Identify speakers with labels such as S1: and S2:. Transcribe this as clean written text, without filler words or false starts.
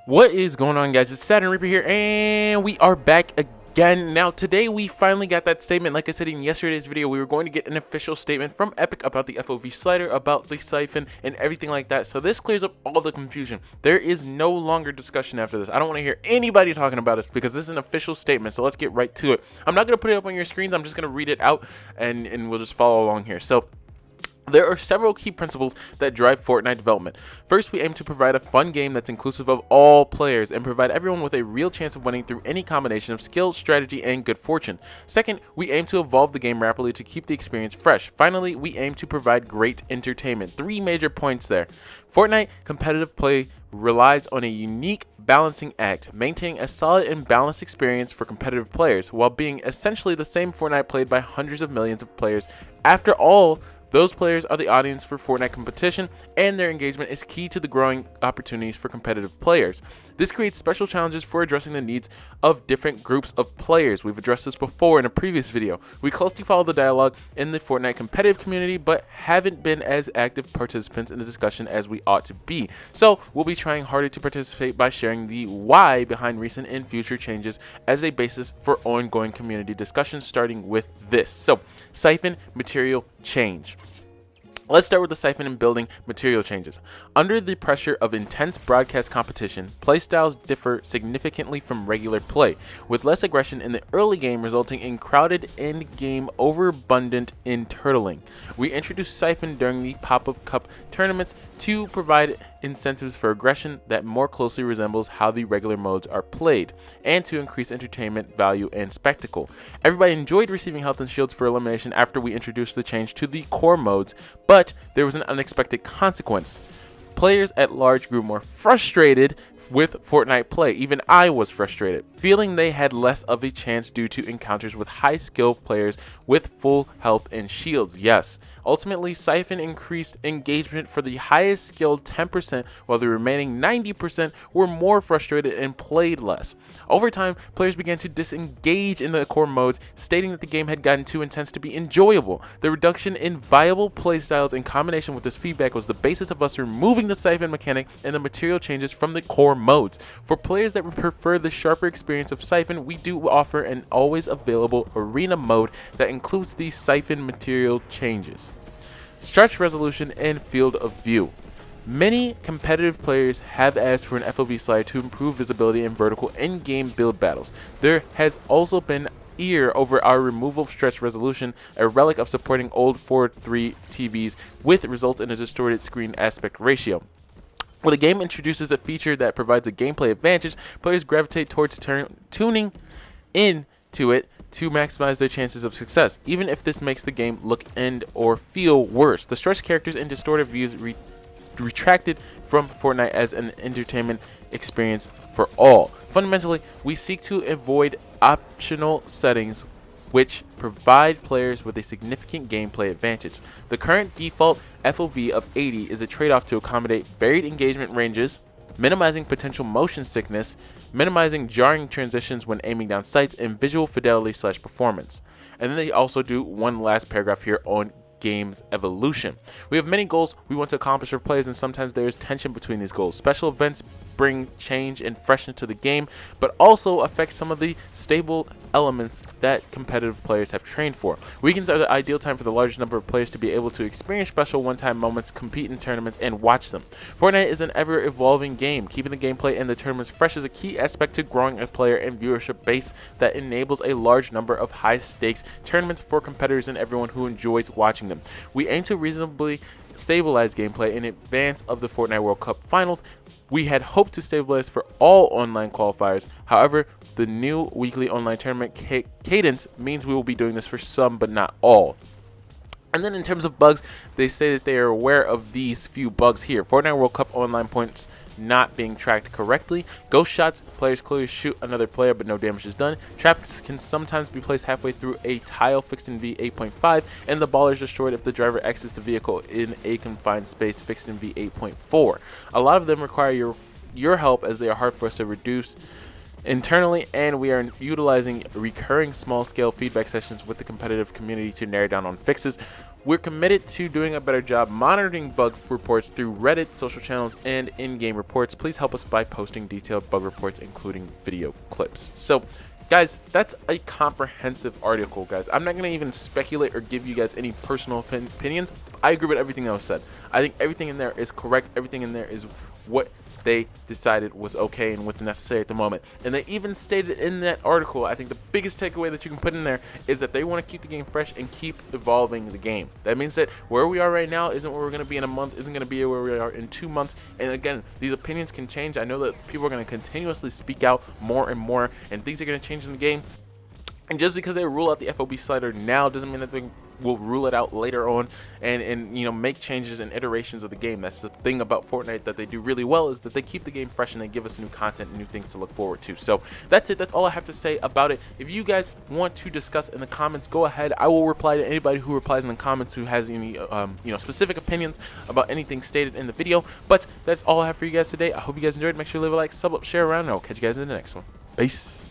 S1: What is going on, guys? It's Saturn Reaper here, and we are back again. Now, today we finally got that statement. Like I said in yesterday's video, we were going to get an official statement from Epic about the FOV slider, about the Siphon, and everything like that. So this clears up all the confusion. There is no longer discussion after this. I don't want to hear anybody talking about it because this is an official statement. So let's get right to it. I'm not going to put it up on your screens. I'm just going to read it out, and we'll just follow along here. So there are several key principles that drive Fortnite development. First, we aim to provide a fun game that's inclusive of all players and provide everyone with a real chance of winning through any combination of skill, strategy, and good fortune. Second, we aim to evolve the game rapidly to keep the experience fresh. Finally, we aim to provide great entertainment. Three major points there. Fortnite competitive play relies on a unique balancing act, maintaining a solid and balanced experience for competitive players, while being essentially the same Fortnite played by hundreds of millions of players. After all, those players are the audience for Fortnite competition, and their engagement is key to the growing opportunities for competitive players. This creates special challenges for addressing the needs of different groups of players. We've addressed this before in a previous video. We closely follow the dialogue in the Fortnite competitive community, but haven't been as active participants in the discussion as we ought to be. So we'll be trying harder to participate by sharing the why behind recent and future changes as a basis for ongoing community discussions, starting with this. So, Siphon material change. Let's start with the Siphon and building material changes. Under the pressure of intense broadcast competition, playstyles differ significantly from regular play, with less aggression in the early game resulting in crowded end-game overabundant in turtling. We introduced Siphon during the Pop-Up Cup tournaments to provide incentives for aggression that more closely resembles how the regular modes are played, and to increase entertainment value and spectacle. Everybody enjoyed receiving health and shields for elimination after we introduced the change to the core modes, but there was an unexpected consequence. Players at large grew more frustrated with Fortnite play. Even I was frustrated, feeling they had less of a chance due to encounters with high skill players with full health and shields. Yes, ultimately Siphon increased engagement for the highest skilled 10%, while the remaining 90% were more frustrated and played less. Over time, players began to disengage in the core modes, stating that the game had gotten too intense to be enjoyable. The reduction in viable playstyles in combination with this feedback was the basis of us removing the Siphon mechanic and the material changes from the core modes. For players that prefer the sharper experience of Siphon, we do offer an always available arena mode that includes these Siphon material changes. Stretch resolution and field of view. Many competitive players have asked for an FOV slider to improve visibility in vertical in-game build battles. There has also been ear over our removal of stretch resolution, a relic of supporting old 4:3 TVs, with results in a distorted screen aspect ratio. When the game introduces a feature that provides a gameplay advantage, players gravitate towards tuning into it to maximize their chances of success, even if this makes the game look and or feel worse. The stretched characters and distorted views retracted from Fortnite as an entertainment experience for all. Fundamentally, we seek to avoid optional settings which provide players with a significant gameplay advantage. The current default FOV of 80 is a trade-off to accommodate varied engagement ranges, minimizing potential motion sickness, minimizing jarring transitions when aiming down sights, and visual fidelity/performance. And then they also do one last paragraph here on game's evolution. We have many goals we want to accomplish for players, and sometimes there is tension between these goals. Special events bring change and freshness to the game, but also affect some of the stable elements that competitive players have trained for. Weekends are the ideal time for the largest number of players to be able to experience special one-time moments, compete in tournaments, and watch them. Fortnite is an ever-evolving game. Keeping the gameplay and the tournaments fresh is a key aspect to growing a player and viewership base that enables a large number of high-stakes tournaments for competitors and everyone who enjoys watching them. We aim to reasonably stabilize gameplay in advance of the Fortnite World Cup finals. We had hoped to stabilize for all online qualifiers. However, the new weekly online tournament cadence means we will be doing this for some but not all. And then in terms of bugs, they say that they are aware of these few bugs here. Fortnite World Cup online points not being tracked correctly. Ghost shots, players clearly shoot another player but no damage is done. Traps can sometimes be placed halfway through a tile fixed in V8.5, and the ball is destroyed if the driver exits the vehicle in a confined space fixed in V8.4. A lot of them require your help, as they are hard for us to reduce internally, and we are utilizing recurring small-scale feedback sessions with the competitive community to narrow down on fixes. We're committed to doing a better job monitoring bug reports through Reddit, social channels, and in-game reports. Please help us by posting detailed bug reports, including video clips. So, guys, that's a comprehensive article, guys. I'm not going to even speculate or give you guys any personal opinions. I agree with everything that was said. I think everything in there is correct. Everything in there is what they decided was okay and what's necessary at the moment. And they even stated in that article, I think the biggest takeaway that you can put in there is that they want to keep the game fresh and keep evolving the game. That means that where we are right now isn't where we're going to be in a month, isn't going to be where we are in 2 months. And again, these opinions can change. I know that people are going to continuously speak out more and more, and things are going to change in the game. And just because they rule out the FOB slider now doesn't mean that they will rule it out later on and you know, make changes and iterations of the game. That's the thing about Fortnite that they do really well, is that they keep the game fresh and they give us new content and new things to look forward to. So that's it. That's all I have to say about it. If you guys want to discuss in the comments, go ahead. I will reply to anybody who replies in the comments who has any you know, specific opinions about anything stated in the video. But that's all I have for you guys today. I hope you guys enjoyed. Make sure you leave a like, sub up, share around, and I'll catch you guys in the next one. Peace.